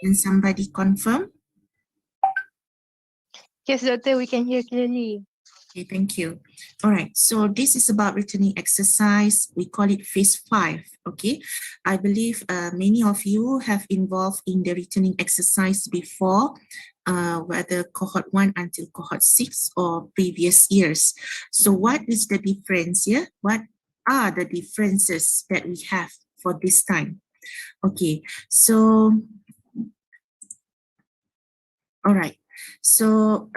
Can somebody confirm? Yes, Doctor, we can hear clearly. Okay, thank you. All right, so this is about returning exercise. We call it phase 5, okay? I believe many of you have involved in the returning exercise before, whether cohort 1 until cohort 6 or previous years. So what is the difference here? What are the differences that we have for this time? Okay, so, all right. So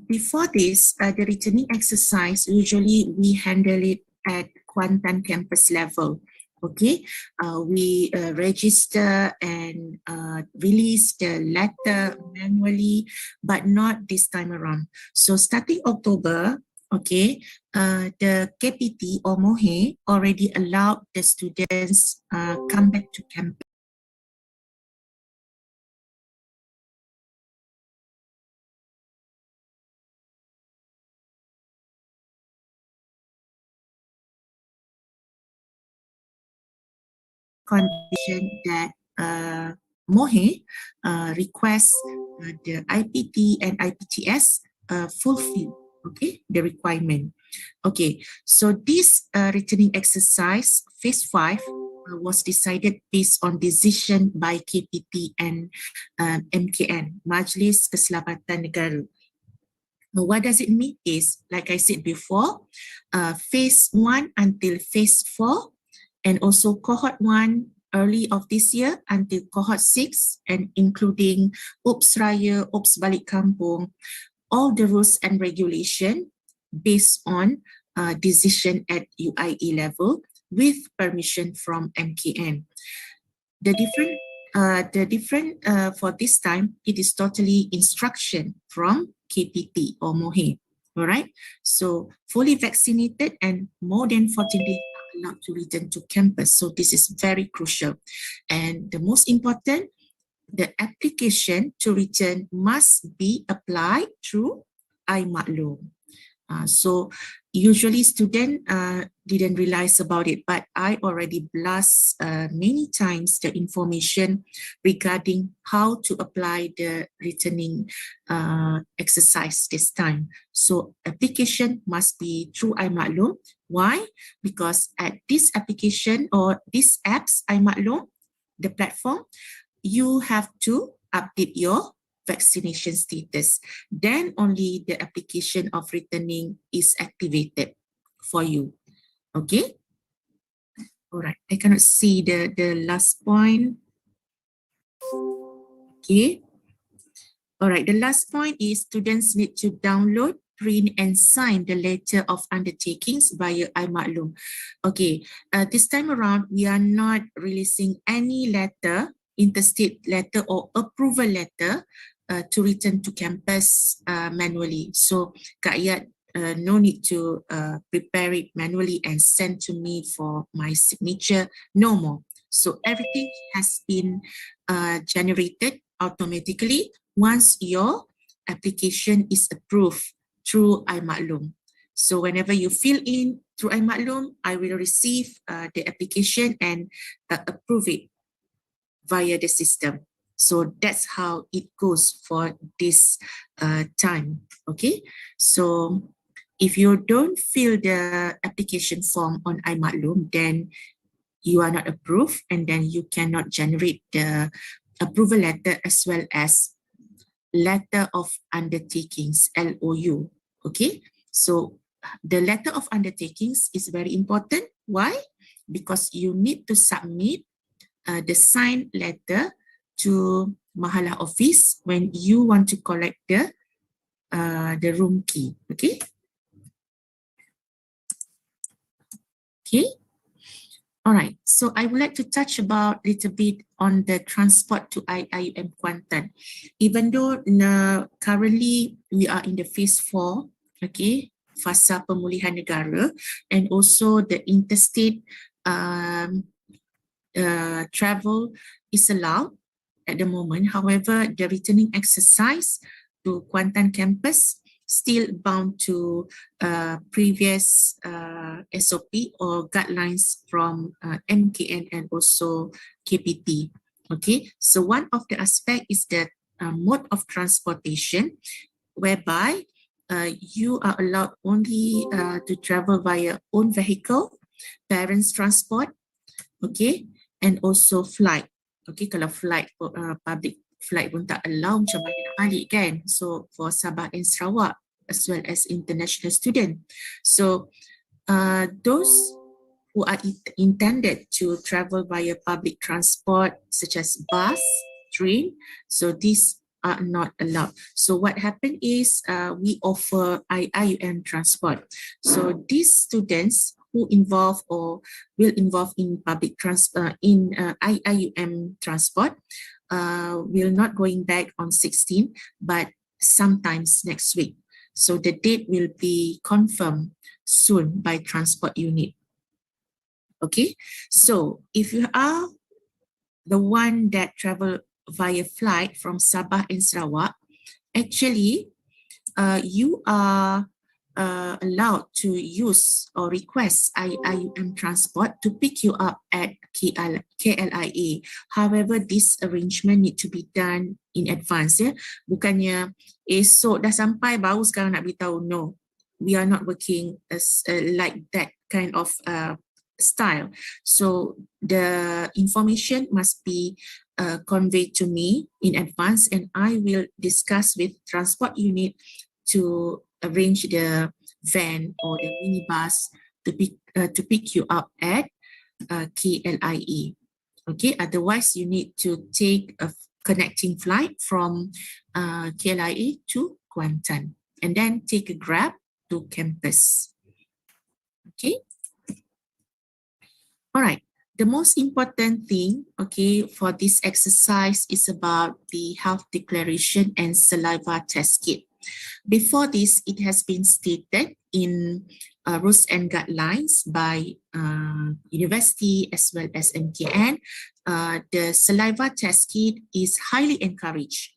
before this, the returning exercise, usually we handle it at Kuantan campus level. Okay, we register and release the letter manually, but not this time around. So starting October, okay, the KPT or MOHE already allowed the students come back to campus. Condition that MOHE requests the IPT and IPTS fulfill, okay, the requirement. Okay, so this returning exercise, phase 5, was decided based on decision by KPT and MKN, Majlis Keselamatan Negara. Now, what does it mean is, like I said before, phase 1 until phase 4, and also cohort 1 early of this year until cohort 6, and including OPS Raya, OPS Balik Kampung, all the rules and regulation based on decision at UIE level with permission from MKN. The different for this time, it is totally instruction from KPT or MOHE. All right. So fully vaccinated and more than 14 days are allowed to return to campus. So this is very crucial. And the most important, the application to return must be applied through iMaklum. So usually student didn't realize about it, but I already blast many times the information regarding how to apply the returning exercise this time. So application must be through iMaklum. Why? Because at this application or this apps, iMaklum, the platform, you have to update your vaccination status. Then only the application of returning is activated for you. Okay. All right. I cannot see the last point. Okay. All right. The last point is students need to download, print, and sign the letter of undertakings via iMaklum. Okay. This time around, we are not releasing any letter, interstate letter or approval letter to return to campus manually. So Kak Yat, no need to prepare it manually and send to me for my signature, no more. So everything has been generated automatically once your application is approved through iMaklum. So whenever you fill in through iMaklum, I will receive the application and approve it via the system. So that's how it goes for this time. Okay. So if you don't fill the application form on iMaklum, then you are not approved, and then you cannot generate the approval letter as well as letter of undertakings, LOU. Okay. So the letter of undertakings is very important. Why? Because you need to submit the signed letter to Mahalah office when you want to collect the room key. Okay. Okay. All right. So I would like to touch about a little bit on the transport to IIM Kuantan. Even though currently we are in the phase 4, okay, fasa pemulihan negara, and also the interstate travel is allowed at the moment. However, the returning exercise to Kuantan campus still bound to previous SOP or guidelines from MKN and also KPT. Okay, so one of the aspect is the mode of transportation, whereby you are allowed only to travel via own vehicle, parents transport, okay, and also flight. Okay, kalau flight public flight pun tak allow, macam mana nak balik kan? So for Sabah and Sarawak as well as international student. So those who are intended to travel via public transport such as bus, train, so these are not allowed. So what happened is we offer IIUM transport. So these students who involve or will involve in public transport in IIUM transport will not going back on 16, but sometimes next week. So the date will be confirmed soon by transport unit. Okay, so if you are the one that travel via flight from Sabah and Sarawak, actually you are allowed to use or request IIUM transport to pick you up at KLIA. However, this arrangement need to be done in advance. Ya. Bukannya esok dah sampai baru sekarang nak beritahu. No, we are not working as like that kind of style. So the information must be conveyed to me in advance, and I will discuss with transport unit to arrange the van or the minibus to pick you up at KLIA. Okay, otherwise you need to take a connecting flight from KLIA to Kuantan and then take a Grab to campus. Okay. All right. The most important thing, okay, for this exercise is about the health declaration and saliva test kit. Before this, it has been stated in rules and guidelines by university as well as MKN. The saliva test kit is highly encouraged.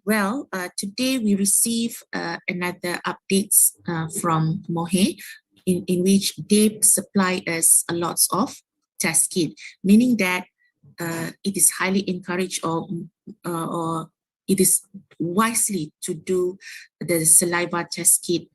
Well, today we receive another updates from Mohe in which they supply us a lot of test kit, meaning that it is highly encouraged or it is wisely to do the saliva test kit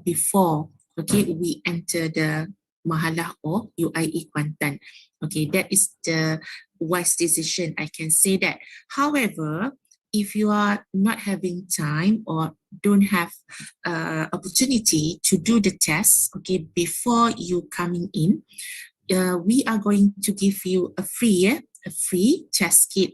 before, okay, we enter the Mahalah or UIE Kuantan. Okay, that is the wise decision, I can say that. However, if you are not having time or don't have opportunity to do the test, okay, before you coming in, we are going to give you a free test kit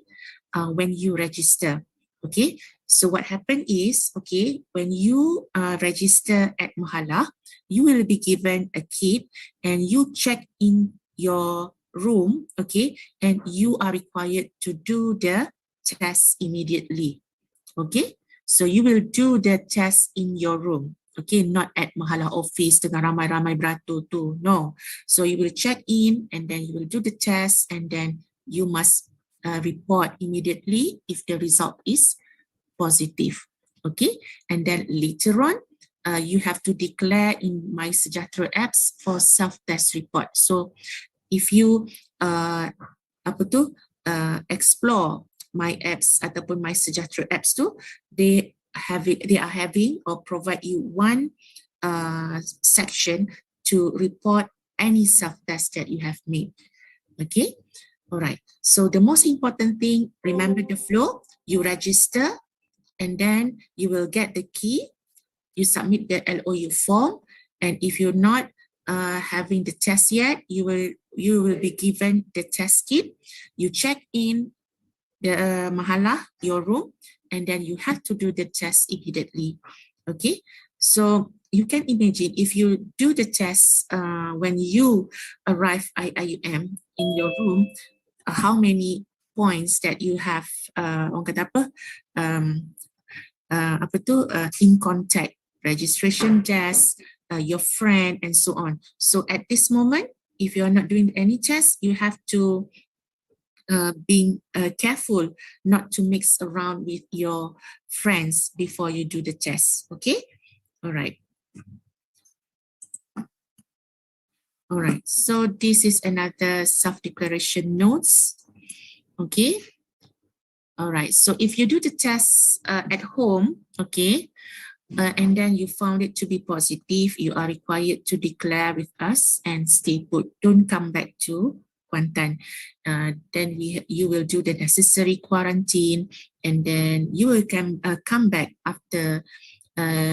when you register. Okay, so what happened is, okay, when you register at Mahalah, you will be given a kit and you check in your room, okay, and you are required to do the test immediately. Okay, so you will do the test in your room. Okay, not at Mahalah office dengan ramai-ramai beratur tu. No, so you will check in and then you will do the test and then you must report immediately if the result is positive. Okay, and then later on, you have to declare in My Sejahtera apps for self-test report. So if you explore My apps ataupun My Sejahtera apps tu, they are having or provide you one section to report any self-test that you have made. Okay, all right. So the most important thing, remember the flow. You register, and then you will get the key. You submit the LOU form, and if you're not having the test yet, you will be given the test kit. You check in the Mahalah, your room, and then you have to do the test immediately. Okay, so you can imagine if you do the test when you arrive IIUM in your room, how many points that you have orang kata apa, in contact, registration desk, your friend, and so on. So at this moment, if you are not doing any test, you have to being careful not to mix around with your friends before you do the test. Okay, all right. All right, so this is another self-declaration notes. Okay, All right, so if you do the test at home, okay, and then you found it to be positive, you are required to declare with us and stay put. Don't come back to Kuantan. Then you will do the necessary quarantine, and then you will come back after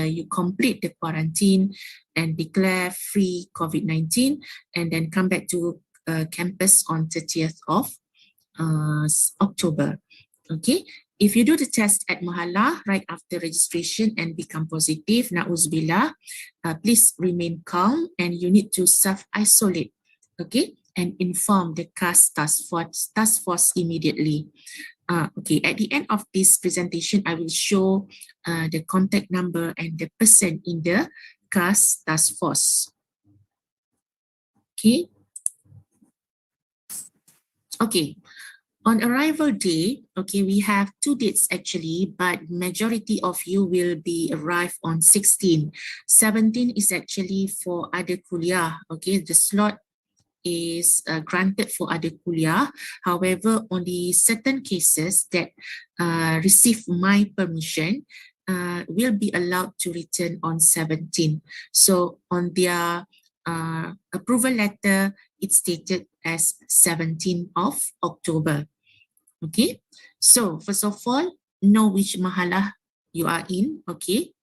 you complete the quarantine and declare free COVID-19, and then come back to campus on 30th of October. Okay, if you do the test at Mahala right after registration and become positive, na'uzubillah, please remain calm and you need to self-isolate, okay, and inform the CAS task force immediately. Okay, at the end of this presentation, I will show the contact number and the person in the CAS task force. Okay. Okay. On arrival day, okay, we have 2 dates actually, but majority of you will be arrived on 16. 17 is actually for other kuliah, okay, the slot is granted for other kuliah. However, only certain cases that receive my permission will be allowed to return on 17. So on their approval letter, it's stated as 17th of October. Okay, so first of all, know which mahalah you are in, okay.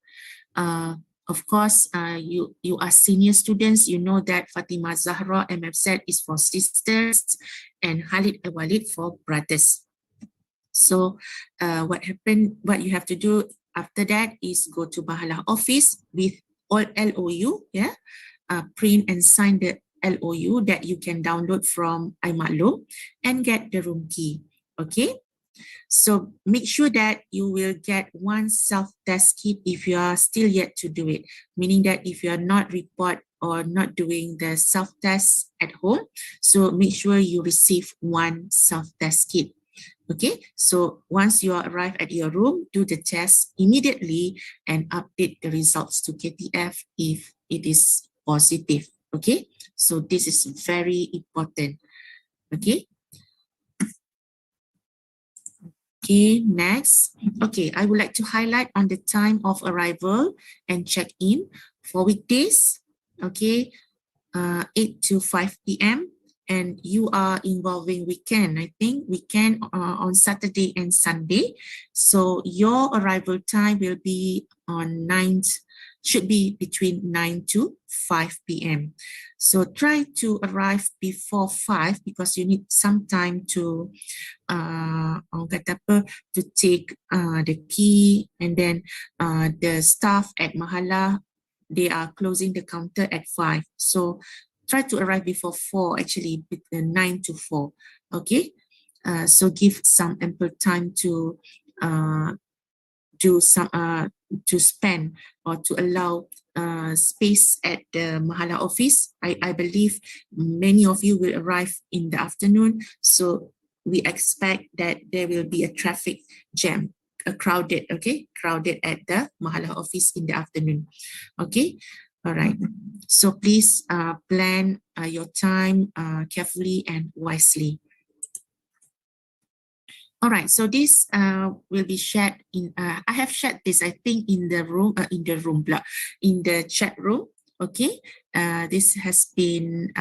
Of course, you are senior students, you know that Fatimah Zahra MFZ is for sisters and Khalid Walid for brothers. So what you have to do after that is go to Mahalah office with all LOU, yeah, print and sign the LOU that you can download from iMaklum and get the room key, okay. So make sure that you will get one self-test kit if you are still yet to do it, meaning that if you are not report or not doing the self-test at home, so make sure you receive one self-test kit. Okay, so once you arrive at your room, do the test immediately and update the results to KTF if it is positive. Okay, so this is very important. Okay. Okay, next. Okay, I would like to highlight on the time of arrival and check-in for weekdays. Okay, 8 to 5 p.m. and you are involving weekend. I think weekend on Saturday and Sunday. So your arrival time will be on 9th, should be between 9 to 5 p.m. So try to arrive before 5 because you need some time to to take the key, and then the staff at Mahala, they are closing the counter at 5. So try to arrive before 4, actually between 9 to 4. Okay, so give some ample time to do some to spend or to allow space at the Mahala office. I believe many of you will arrive in the afternoon, so we expect that there will be a traffic jam, crowded at the Mahala office in the afternoon. Okay, all right. So please plan your time carefully and wisely. All right, so this will be shared in, I have shared this, I think, in the in the chat room. Okay, this has been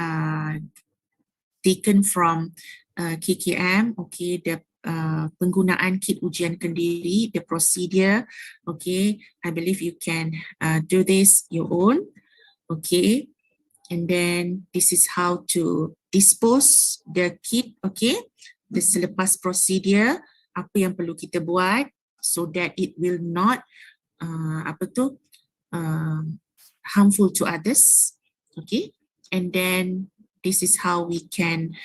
taken from KKM, okay, the penggunaan kit ujian kendiri, the procedure, okay. I believe you can do this your own, okay. And then this is how to dispose the kit, okay. The selepas procedure, apa yang perlu kita buat so that it will not harmful to others, okay. And then this is how we can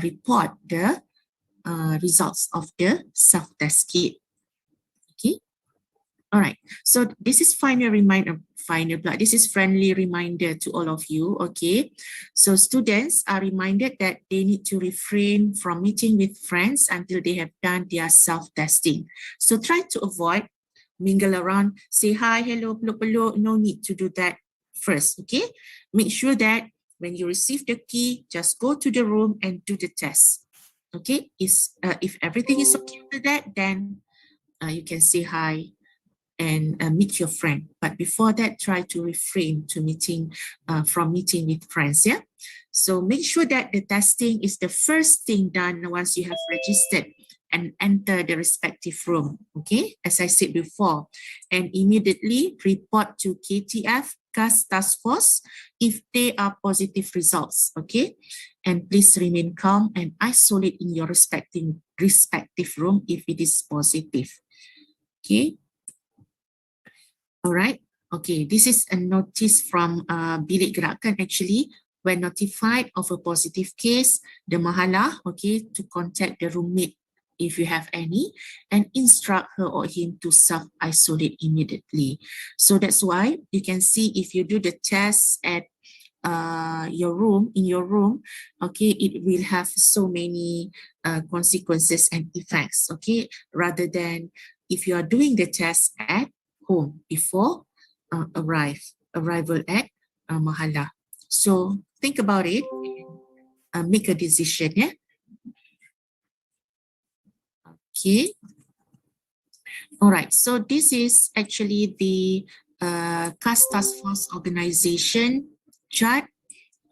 report the results of the self-test kit, okay. All right, so this is this is friendly reminder to all of you, okay. So students are reminded that they need to refrain from meeting with friends until they have done their self-testing. So try to avoid mingle around, say hi, hello, peluk-peluk, no need to do that first, okay. Make sure that when you receive the key, just go to the room and do the test. Okay, if everything is okay with that, then you can say hi and meet your friend. But before that, try to refrain to meeting from meeting with friends. Yeah. So make sure that the testing is the first thing done once you have registered and enter the respective room. Okay, as I said before, and immediately report to KTF CAS Task Force if they are positive results. Okay, and please remain calm and isolate in your respective room if it is positive. Okay. All right. Okay, this is a notice from Bilik Gerakan actually. When notified of a positive case, the mahala, okay, to contact the roommate if you have any and instruct her or him to self-isolate immediately. So that's why you can see if you do the test at in your room, okay, it will have so many consequences and effects, okay, rather than if you are doing the test at home before arrival at mahala. So think about it and make a decision. Yeah. Okay. All right. So this is actually the CAS Task Force organization chart.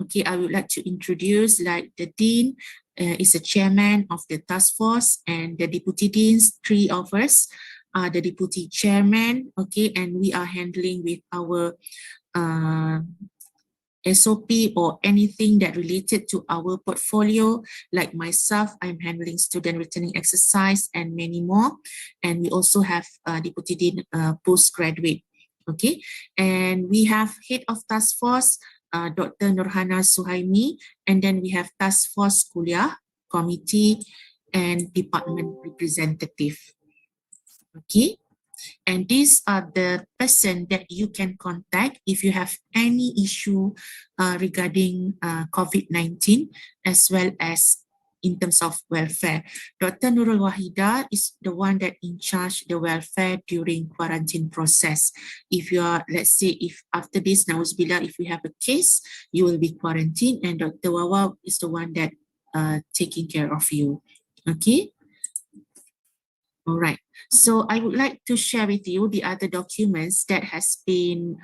Okay, I would like to introduce like the dean is a chairman of the task force and the deputy deans, 3 of us are the deputy chairman. Okay, and we are handling with our SOP or anything that related to our portfolio. Like myself, I'm handling student returning exercise and many more. And we also have Deputy Dean postgraduate. Okay, and we have head of task force, Dr. Nurhana Suhaimi, and then we have task force kuliah, committee, and department representative. Okay. And these are the person that you can contact if you have any issue regarding COVID-19 as well as in terms of welfare. Dr. Nurul Wahida is the one that in charge the welfare during quarantine process. If you are, let's say, if after this, Nauzubillah, if we have a case, you will be quarantined and Dr. Wawa is the one that taking care of you. Okay. All right. So I would like to share with you the other documents that has been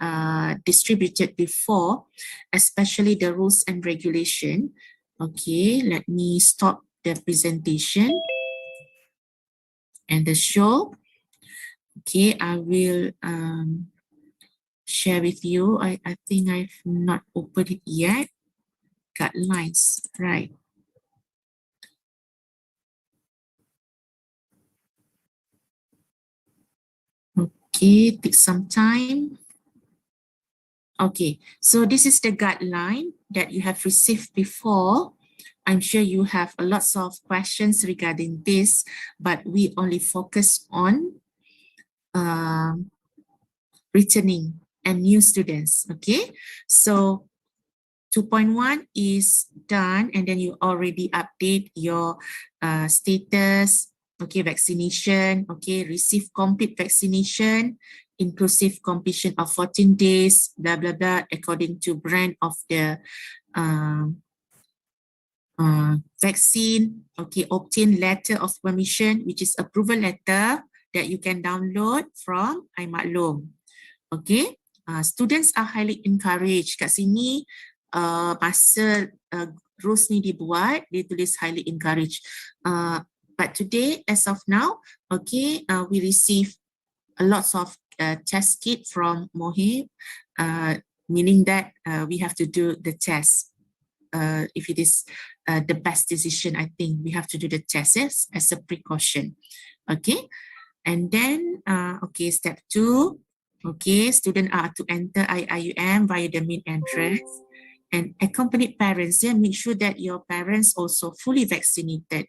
distributed before, especially the rules and regulation. Okay, let me stop the presentation and the show. Okay, I will share with you. I think I've not opened it yet. Guidelines, right. Okay, take some time. Okay, so this is the guideline that you have received before. I'm sure you have a lots of questions regarding this, but we only focus on returning and new students. Okay, so 2.1 is done, and then you already update your status. Okay, vaccination. Okay, receive complete vaccination, inclusive completion of 14 days, blah, blah, blah, according to brand of the vaccine. Okay, obtain letter of permission, which is approval letter that you can download from iMaklum. Okay, students are highly encouraged. Kat sini, masa rules ni dibuat, dia tulis highly encouraged. But today, as of now, okay, we receive a lots of test kit from Mohib, meaning that we have to do the test. If it is the best decision, I think we have to do the test, yes, as a precaution. Okay, and then, okay, step 2, okay, students are to enter IIUM via the main entrance and accompanied parents. Yeah, make sure that your parents also fully vaccinated.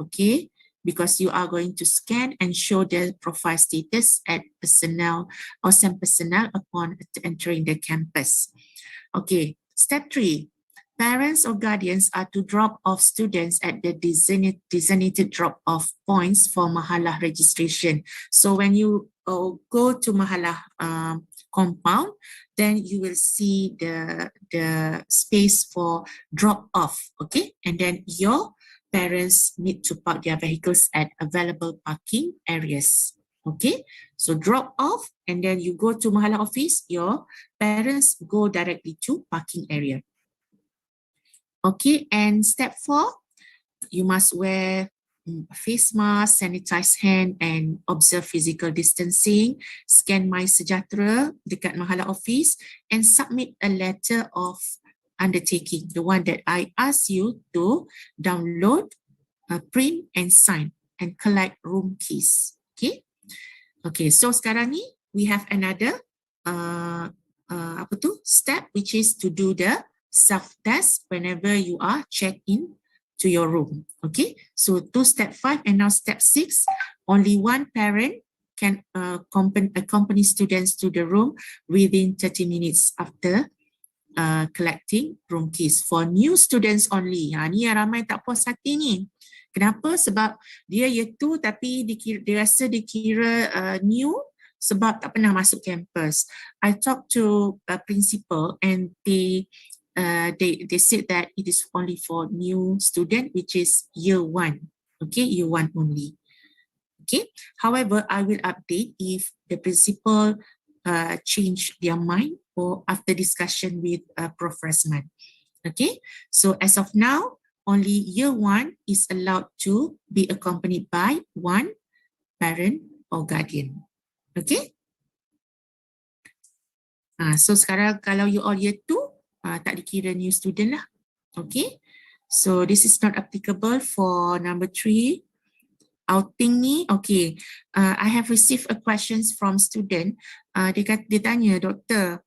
Okay, because you are going to scan and show the profile status at personnel or some personnel upon entering the campus. Okay, step 3. Parents or guardians are to drop off students at the designated drop-off points for Mahalah registration. So when you go to Mahalah compound, then you will see the space for drop-off, okay? And then your parents need to park their vehicles at available parking areas. Okay, so drop off and then you go to Mahala office, your parents go directly to parking area. Okay, and step 4, you must wear face mask, sanitize hand and observe physical distancing, scan My Sejahtera dekat Mahala office and submit a letter of undertaking, the one that I asked you to download, print and sign and collect room keys. Okay. Okay, so sekarang ni we have another step, which is to do the self-test whenever you are checked in to your room. Okay, so to step 5 and now step 6, only one parent can accompany students to the room within 30 minutes after collecting room keys for new students only. Ni yang ramai tak puas hati ni. Kenapa? Sebab dia year 2 tapi dia rasa dikira new sebab tak pernah masuk campus. I talked to a principal and they said that it is only for new student, which is year 1. Okay, year 1 only. Okay, however, I will update if the principal change their mind or after discussion with Prof. Rasman. Okay, so as of now, only year 1 is allowed to be accompanied by one parent or guardian. Okay. So sekarang kalau you all year 2, tak dikira new student lah. Okay. So this is not applicable for number 3. Outing ni, okay. I have received a questions from student. Dia tanya, doktor,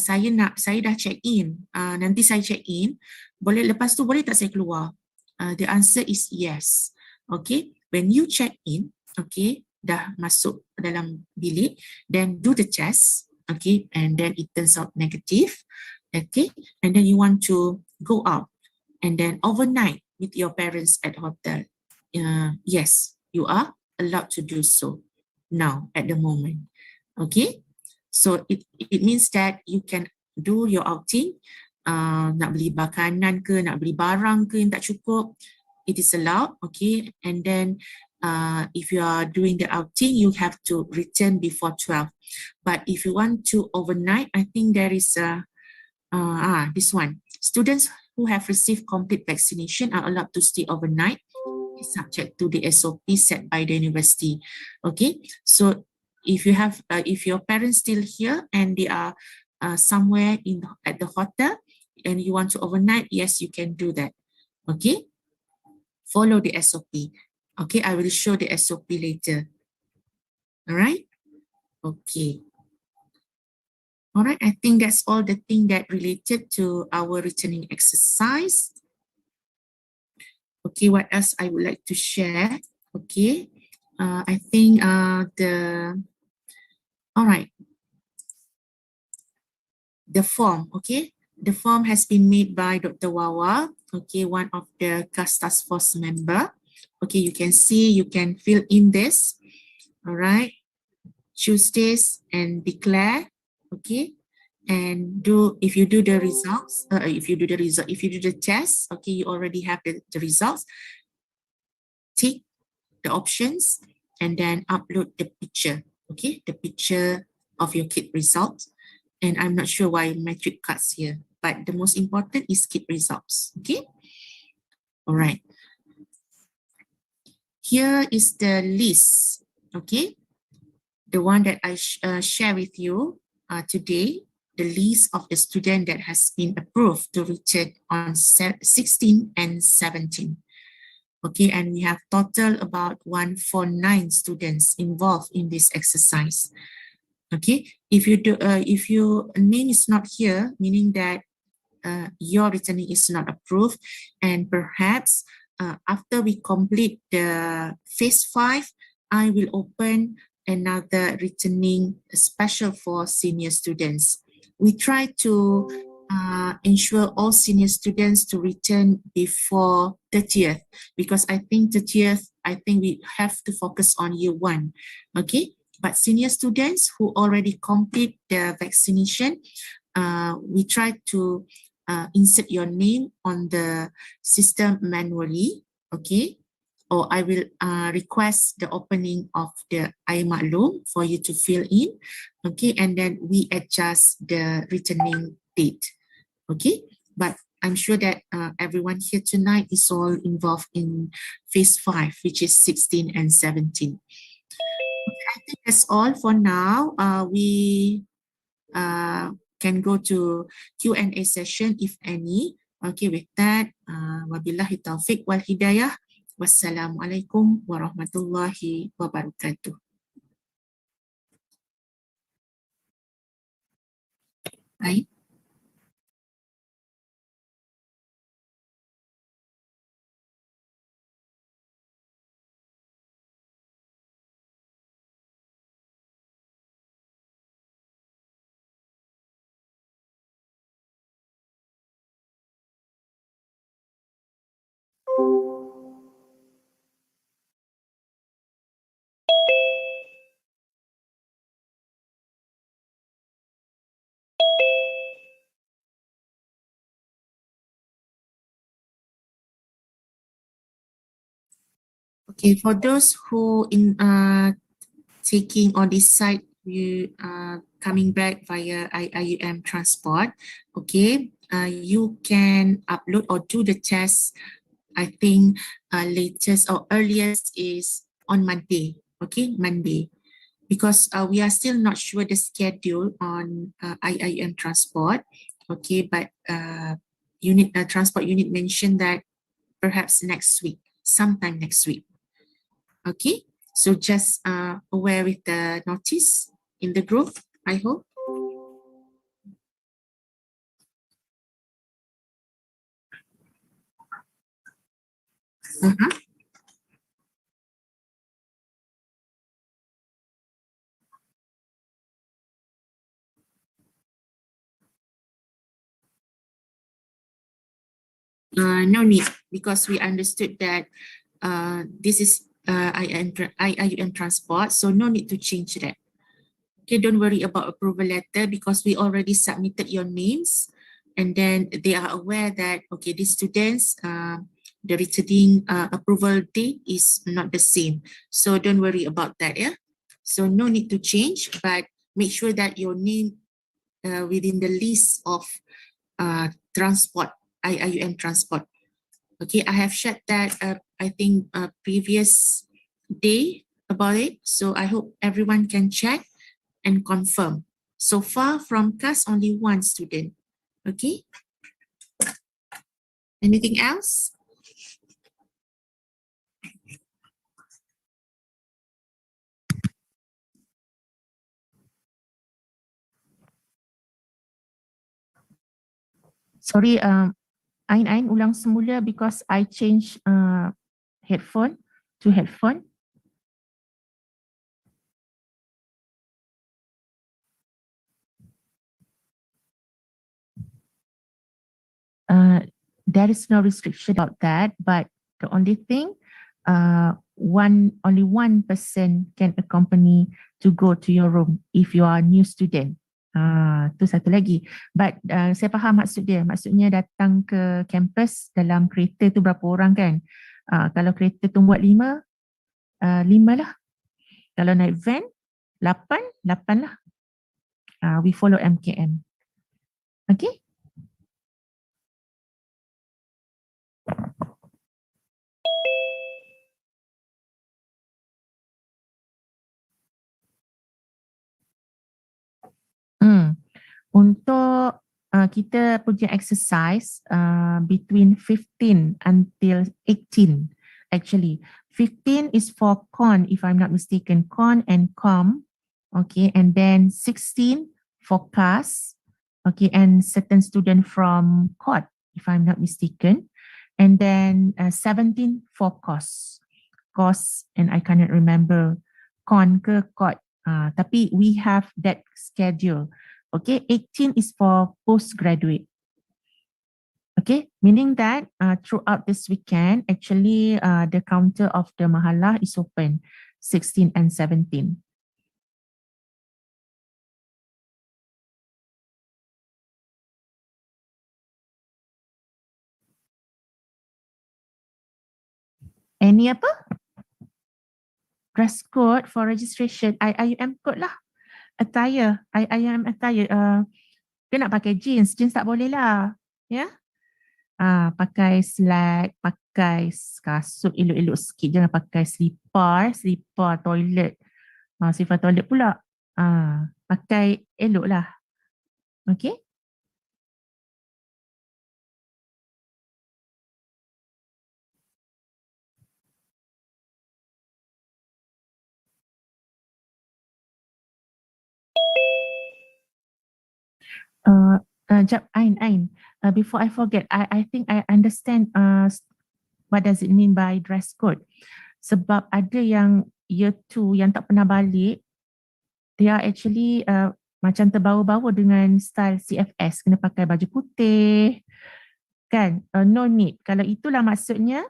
saya dah check in. Nanti saya check in. Lepas tu boleh tak saya keluar? The answer is yes. Okay. When you check in, okay, dah masuk dalam bilik, then do the test. Okay, and then it turns out negative. Okay, and then you want to go out and then overnight with your parents at hotel. Yes, you are allowed to do so now at the moment. Okay, so it means that you can do your outing. Nak beli makanan ke, nak beli barang ke yang tak cukup, it is allowed. Okay, and then if you are doing the outing, you have to return before 12. But if you want to overnight, I think there is this one. Students who have received complete vaccination are allowed to stay overnight, subject to the SOP set by the university. Okay, so if you have, if your parents still here and they are somewhere at the hotel and you want to overnight, yes, you can do that. Okay, follow the SOP. Okay, I will show the SOP later. All right. Okay. All right, I think that's all the thing that related to our returning exercise. Okay, what else I would like to share? Okay, I think all right, the form, okay? The form has been made by Dr. Wawa, okay, one of the CAS task force member. Okay, you can see, you can fill in this, all right? Choose this and declare, okay? And if you do the results, if you do the test, okay, you already have the results. Tick the options and then upload the picture, okay? The picture of your kid results. And I'm not sure why metric cuts here, but the most important is kid results, okay? All right. Here is the list, okay? The one that I share with you today, the list of the student that has been approved to return on 16 and 17. Okay, and we have total about 149 students involved in this exercise. Okay, if your name is not here, meaning that your returning is not approved, and perhaps after we complete the phase 5, I will open another returning special for senior students. We try to ensure all senior students to return before 30th, because I think 30th, I think we have to focus on year 1, okay? But senior students who already complete the vaccination, we try to insert your name on the system manually, okay? Or I will request the opening of the air maklum for you to fill in, okay? And then we adjust the returning date, okay? But I'm sure that everyone here tonight is all involved in phase 5, which is 16 and 17. Okay, I think that's all for now. We can go to Q&A session if any. Okay, with that, wabillahi taufiq wal hidayah. Wassalamualaikum warahmatullahi wabarakatuh. Baik. Okay, for those who in taking or decide you coming back via IUM transport, okay, you can upload or do the test. I think latest or earliest is on Monday, okay, Monday, because we are still not sure the schedule on IIM transport, okay, but transport unit mentioned that perhaps next week, sometime next week, okay. So just aware with the notice in the group, I hope. Uh-huh. No need, because we understood that this is IIM transport, so no need to change that. Okay, don't worry about approval letter because we already submitted your names, and then they are aware that, okay, these students, the returning approval date is not the same. So don't worry about that, yeah? So no need to change, but make sure that your name within the list of transport, IIUM transport. Okay, I have shared that, I think, previous day about it. So I hope everyone can check and confirm. So far from class, only one student. Okay. Anything else? Sorry, Ain ulang semula because I change headphone to headphone. There is no restriction about that, but the only thing, only one person can accompany to go to your room if you are a new student. Tu satu lagi. But saya faham maksud dia. Maksudnya datang ke kampus dalam kereta tu berapa orang kan? Kalau kereta tu buat 5, 5 lah. Kalau naik van, 8, 8 lah. We follow MKM. Okay? Untuk kita punya exercise between 15 until 18 actually. 15 is for con, if I'm not mistaken, con and com. Okay, and then 16 for CAS. Okay, and certain student from COT, if I'm not mistaken. And then 17 for COS. COS, and I cannot remember con ke COT. Tapi we have that schedule. Okay, 18 is for postgraduate. Okay, meaning that throughout this weekend, actually the counter of the mahalah is open, 16 and 17. Any apa? Dress code for registration. IUM code lah. Attire. IUM attire. Dia nak pakai jeans. Jeans tak boleh lah. Ya. Pakai slack, pakai kasut elok-elok sikit. Jangan pakai slipper toilet. Slipper toilet pula. Pakai elok lah. Okay. Jap, Ain. Before I forget, I think I understand what does it mean by dress code. Sebab ada yang year 2 yang tak pernah balik, they are actually macam terbawa-bawa dengan style CFS. Kena pakai baju putih. Kan? No need. Kalau itulah maksudnya,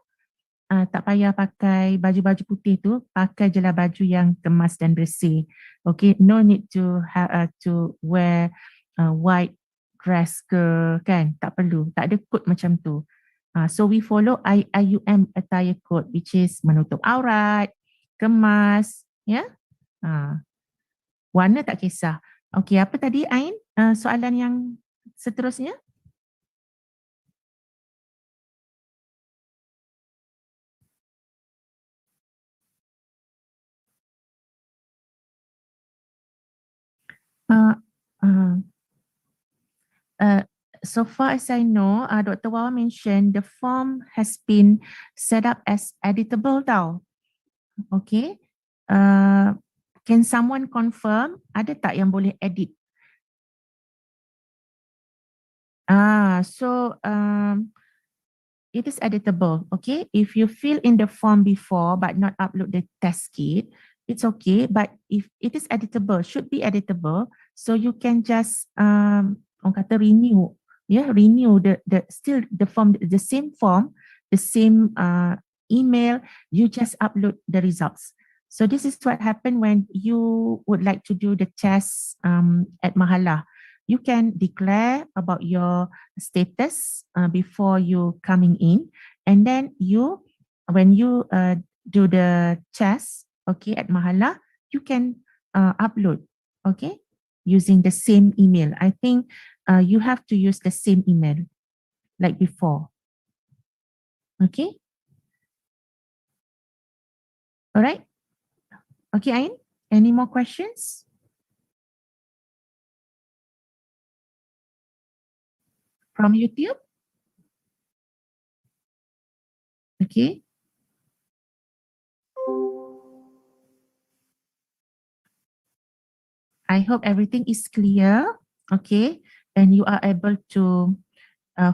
tak payah pakai baju-baju putih tu, pakai je lah baju yang kemas dan bersih. Okay, no need to wear white dress ke, kan? Tak perlu, tak ada code macam tu. So we follow IUM attire code, which is menutup aurat, kemas, ya. Warna tak kisah. Okay, apa tadi Ain? Soalan yang seterusnya? So far as I know, Dr. Wawa mentioned the form has been set up as editable tau. Okay. Can someone confirm ada tak yang boleh edit? So it is editable. Okay. If you fill in the form before but not upload the test kit, it's okay. But if it is editable, should be editable. So you can just orang kata renew. Yeah, renew the still the form, the same form, the same email, you just upload the results. So this is what happened when you would like to do the test at Mahala. You can declare about your status before you coming in, and then when you do the test, okay, at Mahala, you can upload, okay, using the same email. I think you have to use the same email like before. Okay. All right. Okay, Ain, any more questions? From YouTube? Okay. I hope everything is clear. Okay. And you are able to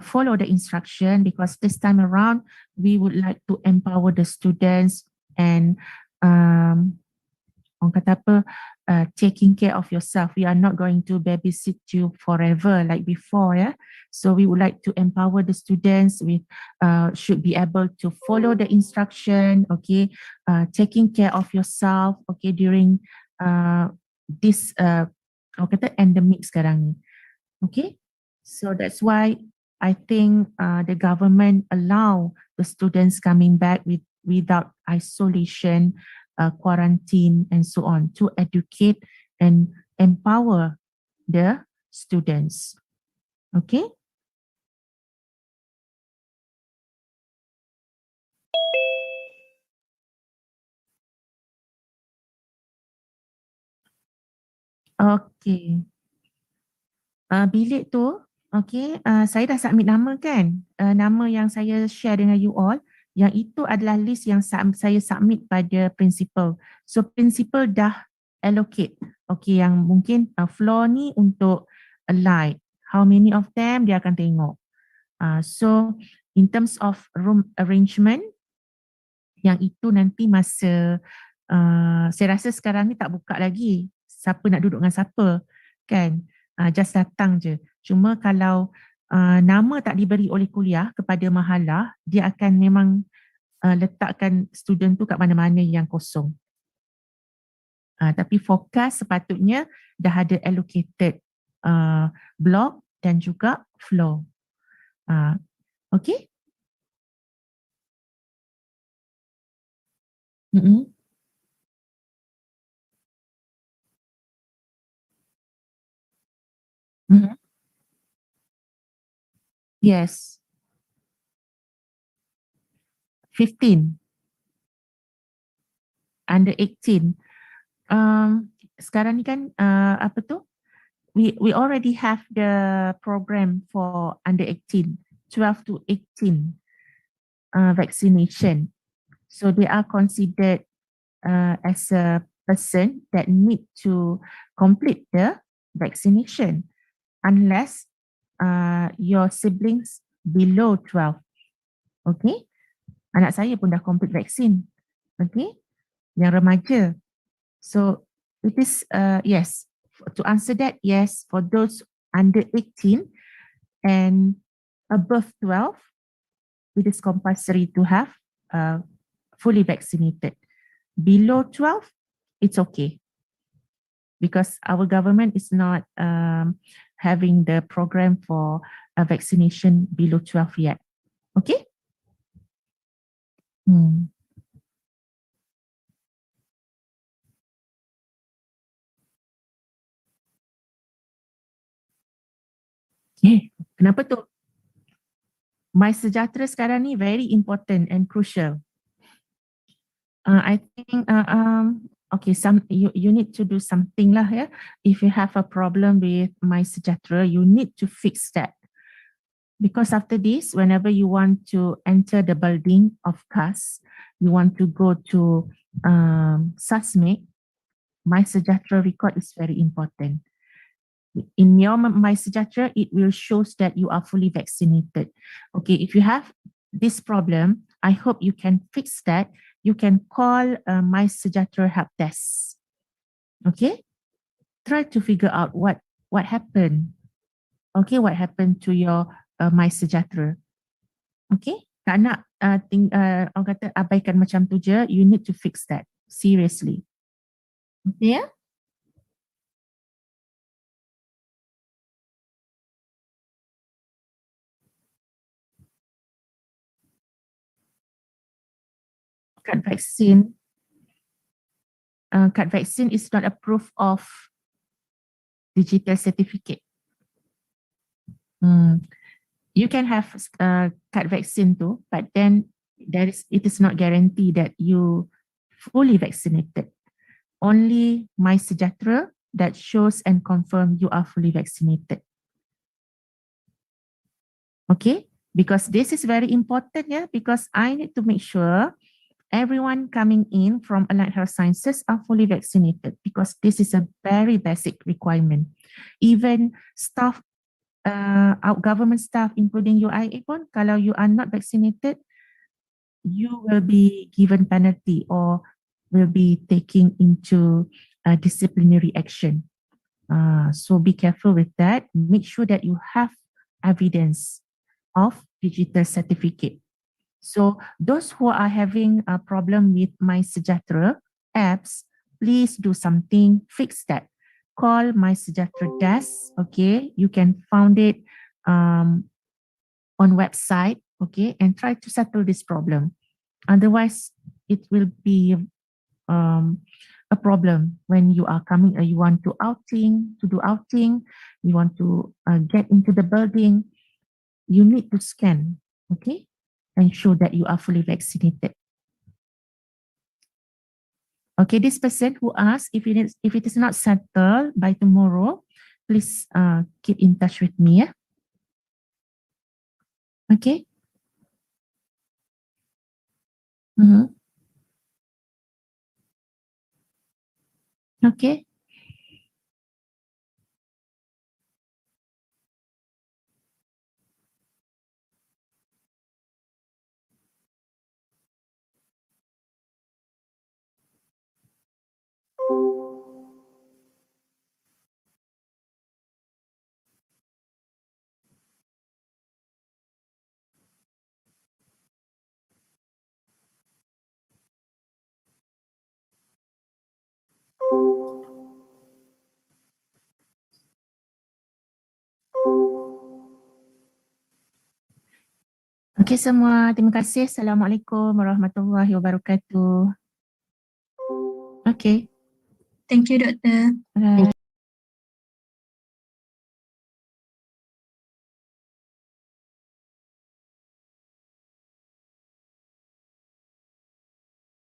follow the instruction, because this time around, we would like to empower the students and orang kata apa, taking care of yourself. We are not going to babysit you forever like before, yeah. So we would like to empower the students with should be able to follow the instruction, okay, taking care of yourself, okay, during this orang kata endemic sekarang ni, okay. So that's why I think the government allow the students coming back without isolation, quarantine and so on, to educate and empower the students. Okay. Okay. Bilik tu, okay, saya dah submit nama kan? Nama yang saya share dengan you all, yang itu adalah list yang saya submit pada principal. So principal dah allocate, okay, yang mungkin floor ni untuk light. How many of them dia akan tengok. So in terms of room arrangement, yang itu nanti masa saya rasa sekarang ni tak buka lagi. Siapa nak duduk dengan siapa, kan? Just datang je. Cuma kalau nama tak diberi oleh kuliah kepada Mahala, dia akan memang letakkan student tu kat mana-mana yang kosong. Tapi fokus sepatutnya dah ada allocated block dan juga floor. Okay? Mm-mm. Mhm. Yes, 15, under 18. Sekarang ni kan apa tu? We already have the program for under 18, 12 to 18 vaccination. So they are considered as a person that need to complete the vaccination unless your siblings below 12. Okay? Anak saya pun dah complete vaksin. Okay? Yang remaja. So it is, yes, to answer that, yes, for those under 18 and above 12, it is compulsory to have fully vaccinated. Below 12, it's okay because our government is not having the program for a vaccination below 12 yet. Okay? Kenapa tu? My Sejahtera sekarang ni very important and crucial. I think okay, you need to do something lah ya. If you have a problem with My Sejahtera, you need to fix that. Because after this, whenever you want to enter the building of CAS, you want to go to SASMIC, My Sejahtera record is very important. In your My Sejahtera, it will shows that you are fully vaccinated. Okay, if you have this problem, I hope you can fix that. You can call My Sejahtera help desk. Okay, try to figure out what happened. Okay, what happened to your My Sejahtera? Okay, tak nak orang kata abaikan macam tu je. You need to fix that seriously. Okay, ya? Kad vaksin, kad vaksin is not a proof of digital certificate. You can have kad vaksin too, but then it is not guaranteed that you fully vaccinated. Only My Sejahtera that shows and confirm you are fully vaccinated. Okay, because this is very important, yeah, because I need to make sure everyone coming in from Allied Health Sciences are fully vaccinated because this is a very basic requirement. Even staff, our government staff, including UIA pun, kalau you are not vaccinated, you will be given penalty or will be taking into disciplinary action. So be careful with that. Make sure that you have evidence of digital certificate. So those who are having a problem with My Sejahtera apps, please do something, fix that. Call My Sejahtera desk, okay? You can find it on website, okay? And try to settle this problem. Otherwise, it will be a problem when you are coming, you want to do outing, you want to get into the building, you need to scan, okay? And show that you are fully vaccinated. Okay, this person who asked if it is not settled by tomorrow, please keep in touch with me. Yeah? Okay. Okay. Okay semua, terima kasih. Assalamualaikum warahmatullahi wabarakatuh. Okay. Thank you, Doctor. Alright.